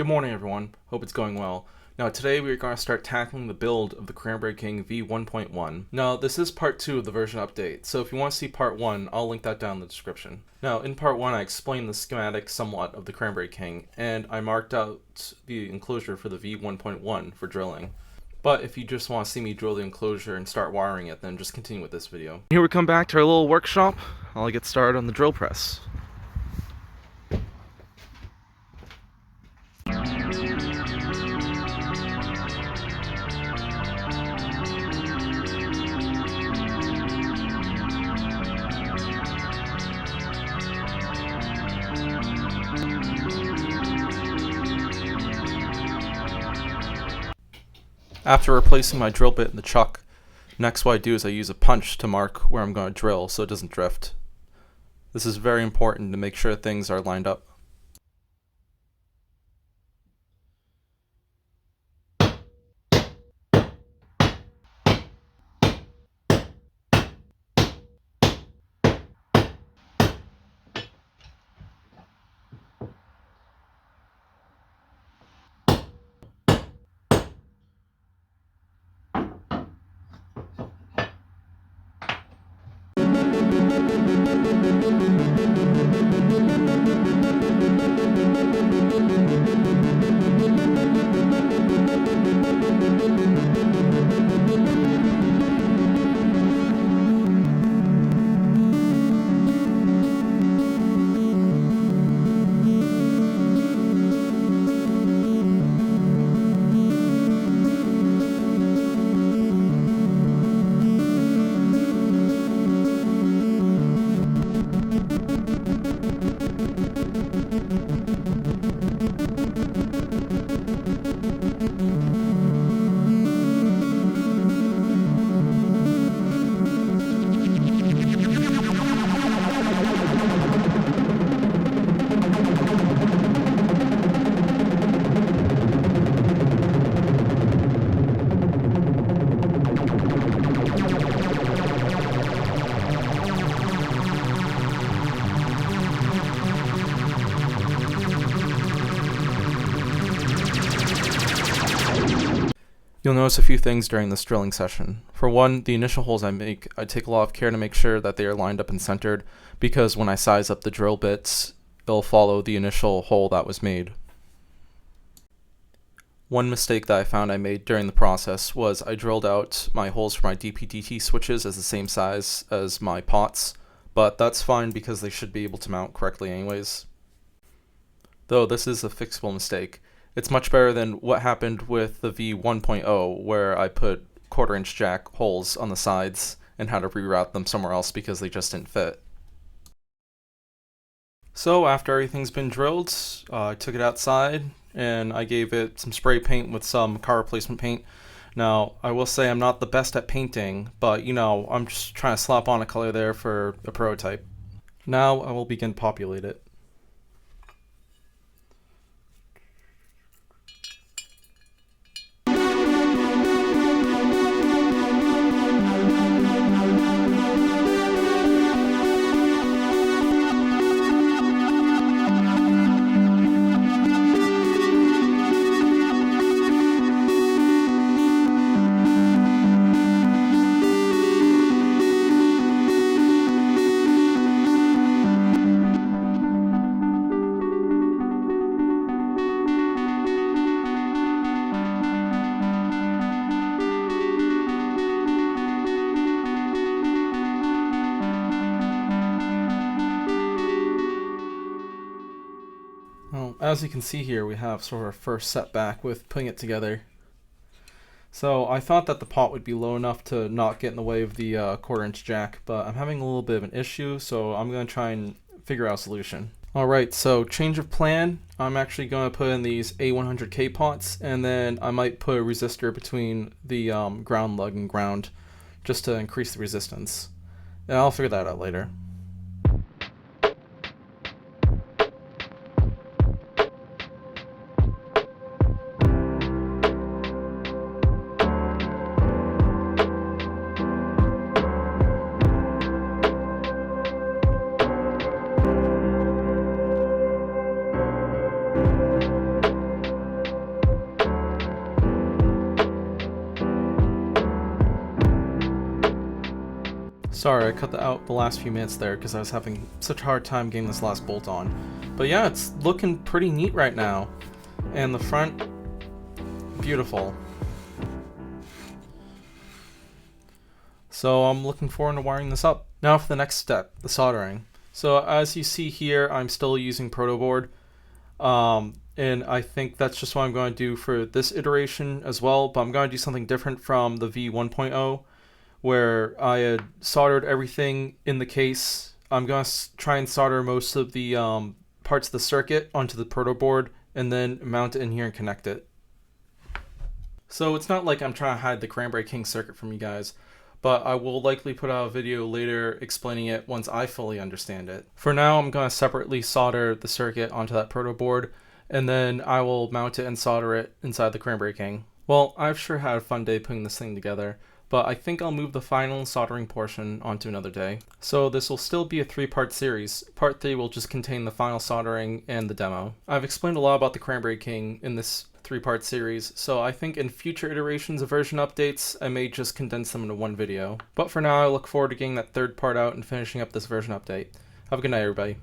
Good morning, everyone. Hope it's going well. Now, today we're going to start tackling the build of the Cranberry King v1.1. Now, this is part 2 of the version update, so if you want to see part 1, I'll link that down in the description. Now, in part 1, I explained the schematic somewhat of the Cranberry King, and I marked out the enclosure for the v1.1 for drilling. But if you just want to see me drill the enclosure and start wiring it, then just continue with this video. Here we come back to our little workshop. I'll get started on the drill press. After replacing my drill bit in the chuck, next what I do is I use a punch to mark where I'm going to drill so it doesn't drift. This is very important to make sure things are lined up. You'll notice a few things during this drilling session. For one, the initial holes I make, I take a lot of care to make sure that they are lined up and centered, because when I size up the drill bits, they'll follow the initial hole that was made. One mistake that I found I made during the process was I drilled out my holes for my DP/DT switches as the same size as my pots, but that's fine because they should be able to mount correctly anyways. Though this is a fixable mistake. It's much better than what happened with the v1.0, where I put 1/4 inch jack holes on the sides and had to reroute them somewhere else because they just didn't fit. So after everything's been drilled, I took it outside and I gave it some spray paint with some car replacement paint. Now, I will say I'm not the best at painting, but I'm just trying to slap on a color there for a prototype. Now I will begin to populate it. Well, as you can see here, we have sort of our first setback with putting it together. So I thought that the pot would be low enough to not get in the way of the 1/4 inch jack, but I'm having a little bit of an issue, so I'm going to try and figure out a solution. Alright, so change of plan. I'm actually going to put in these A100K pots, and then I might put a resistor between the ground lug and ground just to increase the resistance. And I'll figure that out later. Sorry, I cut out the last few minutes there because I was having such a hard time getting this last bolt on. But yeah, it's looking pretty neat right now. And the front, beautiful. So I'm looking forward to wiring this up. Now for the next step, the soldering. So as you see here, I'm still using protoboard. And I think that's just what I'm going to do for this iteration as well, but I'm going to do something different from the V1.0, where I had soldered everything in the case. I'm going to try and solder most of the parts of the circuit onto the protoboard, and then mount it in here and connect it. So it's not like I'm trying to hide the Cranberry King circuit from you guys, but I will likely put out a video later explaining it once I fully understand it. For now, I'm going to separately solder the circuit onto that proto board, and then I will mount it and solder it inside the Cranberry King. Well, I've sure had a fun day putting this thing together, but I think I'll move the final soldering portion onto another day. So this will still be a 3-part series. Part 3 will just contain the final soldering and the demo. I've explained a lot about the Cranberry King in this 3-part series, so I think in future iterations of version updates, I may just condense them into one video. But for now, I look forward to getting that 3rd part out and finishing up this version update. Have a good night, everybody.